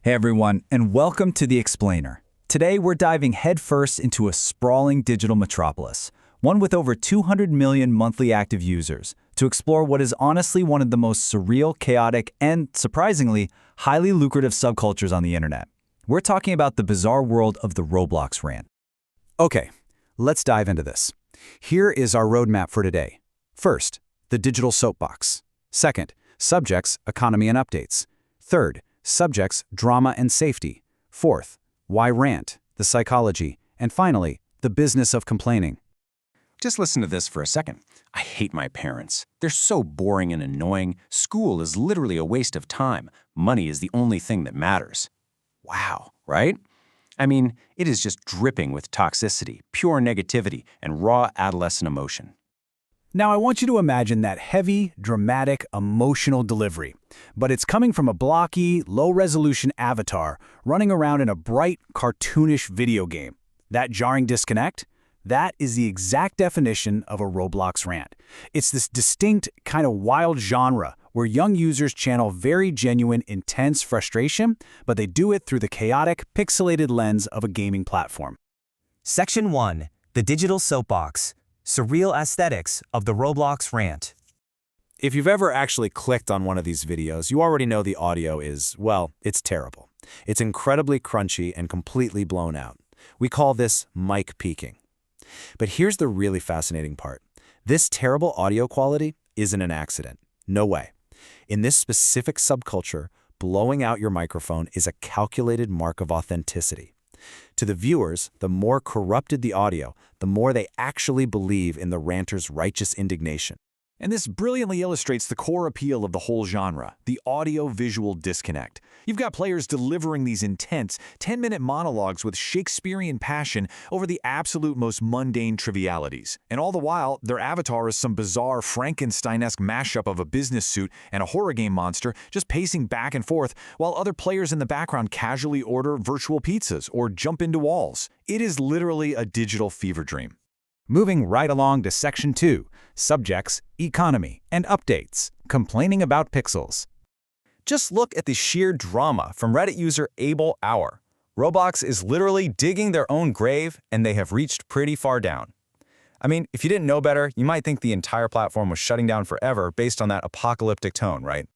Hey everyone, and welcome to The Explainer. Today we're diving headfirst into a sprawling digital metropolis, one with over 200 million monthly active users, to explore what is honestly one of the most surreal, chaotic, and, surprisingly, highly lucrative subcultures on the internet. We're talking about the bizarre world of the Roblox Rant. Okay, let's dive into this. Here is our roadmap for today. First, the digital soapbox. Second, subjects, economy and updates. Third, subjects, drama and safety. Fourth, why rant, the psychology. And finally, the business of complaining. Just listen to this for a second. I hate my parents. They're so boring and annoying. School is literally a waste of time. Money is the only thing that matters. Wow, right? I mean, it is just dripping with toxicity, pure negativity, and raw adolescent emotion. Now I want you to imagine that heavy, dramatic, emotional delivery. But it's coming from a blocky, low-resolution avatar running around in a bright, cartoonish video game. That jarring disconnect? That is the exact definition of a Roblox rant. It's this distinct, kind of wild genre where young users channel very genuine, intense frustration, but they do it through the chaotic, pixelated lens of a gaming platform. Section 1. The Digital Soapbox. Surreal Aesthetics of the Roblox Rant. If you've ever actually clicked on one of these videos, you already know the audio is, well, it's terrible. It's incredibly crunchy and completely blown out. We call this mic peaking. But here's the really fascinating part. This terrible audio quality isn't an accident. No way. In this specific subculture, blowing out your microphone is a calculated mark of authenticity. To the viewers, the more corrupted the audio, the more they actually believe in the ranter's righteous indignation. And this brilliantly illustrates the core appeal of the whole genre, the audio-visual disconnect. You've got players delivering these intense, 10-minute monologues with Shakespearean passion over the absolute most mundane trivialities. And all the while, their avatar is some bizarre Frankenstein-esque mashup of a business suit and a horror game monster just pacing back and forth, while other players in the background casually order virtual pizzas or jump into walls. It is literally a digital fever dream. Moving right along to Section 2, Subjects, Economy, and Updates, Complaining about Pixels. Just look at the sheer drama from Reddit user Able Hour. Roblox is literally digging their own grave, and they have reached pretty far down. I mean, if you didn't know better, you might think the entire platform was shutting down forever based on that apocalyptic tone, right?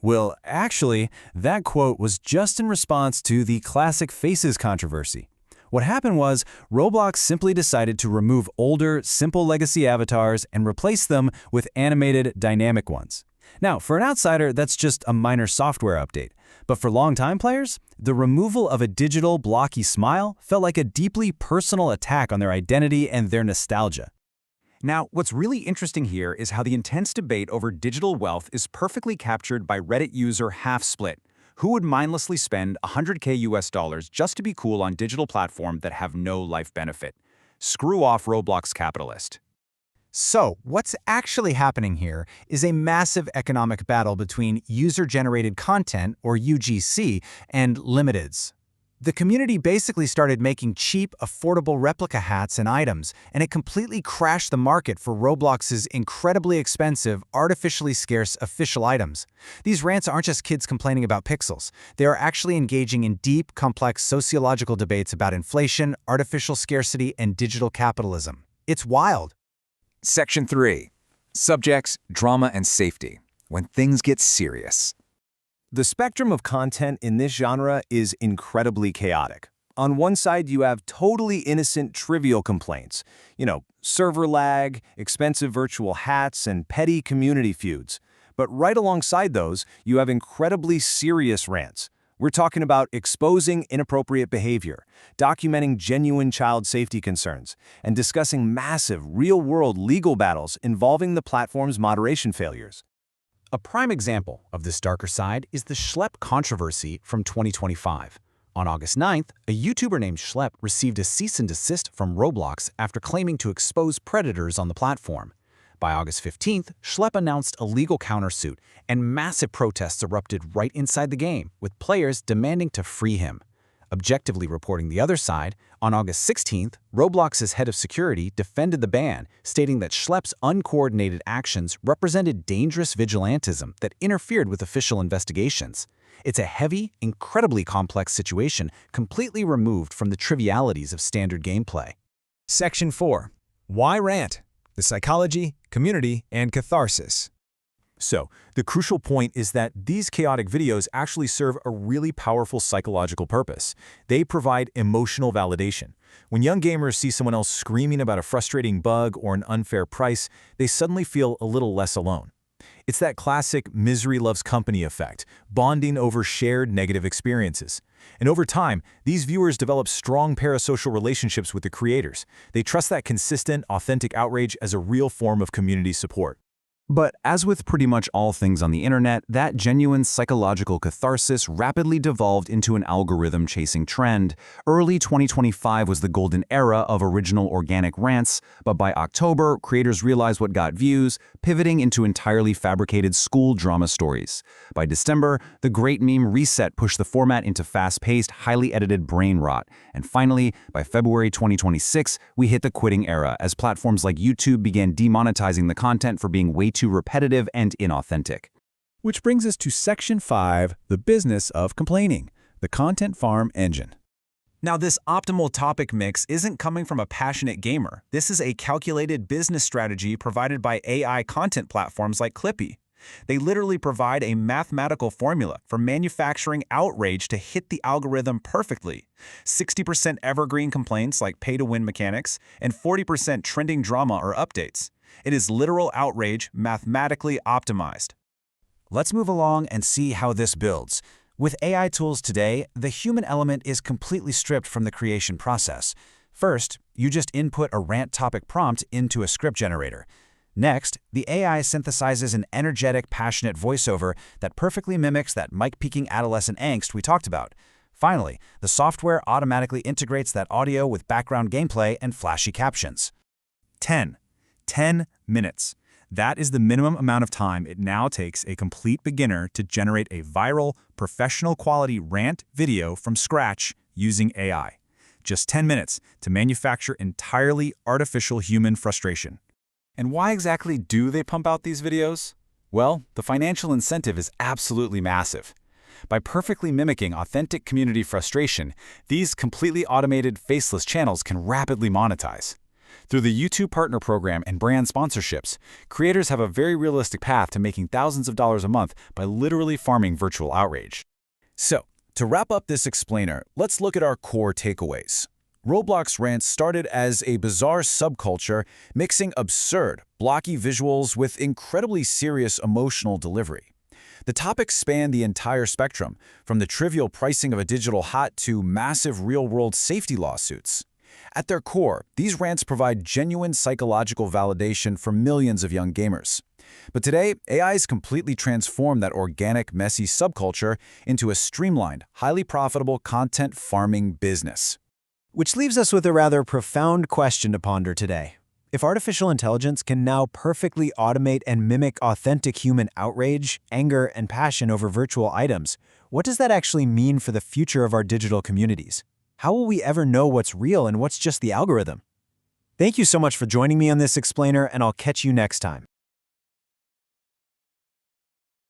Well, actually, that quote was just in response to the classic faces controversy. What happened was, Roblox simply decided to remove older, simple legacy avatars and replace them with animated, dynamic ones. Now, for an outsider, that's just a minor software update. But for longtime players, the removal of a digital, blocky smile felt like a deeply personal attack on their identity and their nostalgia. Now, what's really interesting here is how the intense debate over digital wealth is perfectly captured by Reddit user HalfSplit. Who would mindlessly spend $100K US just to be cool on digital platforms that have no life benefit? Screw off Roblox capitalist. So, what's actually happening here is a massive economic battle between user-generated content, or UGC, and limiteds. The community basically started making cheap, affordable replica hats and items, and it completely crashed the market for Roblox's incredibly expensive, artificially scarce official items. These rants aren't just kids complaining about pixels. They are actually engaging in deep, complex sociological debates about inflation, artificial scarcity, and digital capitalism. It's wild. Section 3. Subjects, Drama and Safety. When things get serious. The spectrum of content in this genre is incredibly chaotic. On one side, you have totally innocent, trivial complaints. Server lag, expensive virtual hats, and petty community feuds. But right alongside those, you have incredibly serious rants. We're talking about exposing inappropriate behavior, documenting genuine child safety concerns, and discussing massive, real-world legal battles involving the platform's moderation failures. A prime example of this darker side is the Schlepp controversy from 2025. On August 9th, a YouTuber named Schlepp received a cease and desist from Roblox after claiming to expose predators on the platform. By August 15th, Schlepp announced a legal countersuit, and massive protests erupted right inside the game, with players demanding to free him. Objectively reporting the other side, on August 16th, Roblox's head of security defended the ban, stating that Schlepp's uncoordinated actions represented dangerous vigilantism that interfered with official investigations. It's a heavy, incredibly complex situation completely removed from the trivialities of standard gameplay. Section 4. Why Rant? The psychology, community, and catharsis. So, the crucial point is that these chaotic videos actually serve a really powerful psychological purpose. They provide emotional validation. When young gamers see someone else screaming about a frustrating bug or an unfair price, they suddenly feel a little less alone. It's that classic misery loves company effect, bonding over shared negative experiences. And over time, these viewers develop strong parasocial relationships with the creators. They trust that consistent, authentic outrage as a real form of community support. But as with pretty much all things on the internet, that genuine psychological catharsis rapidly devolved into an algorithm-chasing trend. Early 2025 was the golden era of original organic rants, but by October, creators realized what got views, pivoting into entirely fabricated school drama stories. By December, the Great Meme Reset pushed the format into fast-paced, highly edited brain rot. And finally, by February 2026, we hit the quitting era as platforms like YouTube began demonetizing the content for being way too repetitive and inauthentic. Which brings us to Section 5, the business of complaining, the content farm engine. Now, this optimal topic mix isn't coming from a passionate gamer. This is a calculated business strategy provided by AI content platforms like Clippy. They literally provide a mathematical formula for manufacturing outrage to hit the algorithm perfectly. 60% evergreen complaints like pay-to-win mechanics, and 40% trending drama or updates. It is literal outrage mathematically optimized. Let's move along and see how this builds. With AI tools today, the human element is completely stripped from the creation process. First, you just input a rant topic prompt into a script generator. Next, the AI synthesizes an energetic, passionate voiceover that perfectly mimics that mic-peaking adolescent angst we talked about. Finally, the software automatically integrates that audio with background gameplay and flashy captions. 10 minutes. That is the minimum amount of time it now takes a complete beginner to generate a viral, professional-quality rant video from scratch using AI. Just 10 minutes to manufacture entirely artificial human frustration. And why exactly do they pump out these videos? Well, the financial incentive is absolutely massive. By perfectly mimicking authentic community frustration, these completely automated, faceless channels can rapidly monetize. Through the YouTube Partner Program and brand sponsorships, creators have a very realistic path to making thousands of dollars a month by literally farming virtual outrage. So, to wrap up this explainer, let's look at our core takeaways. Roblox Rants started as a bizarre subculture mixing absurd, blocky visuals with incredibly serious emotional delivery. The topics span the entire spectrum, from the trivial pricing of a digital hat to massive real-world safety lawsuits. At their core, these rants provide genuine psychological validation for millions of young gamers. But today, AI has completely transformed that organic, messy subculture into a streamlined, highly profitable content farming business. Which leaves us with a rather profound question to ponder today. If artificial intelligence can now perfectly automate and mimic authentic human outrage, anger, and passion over virtual items, what does that actually mean for the future of our digital communities? How will we ever know what's real and what's just the algorithm? Thank you so much for joining me on this explainer, and I'll catch you next time.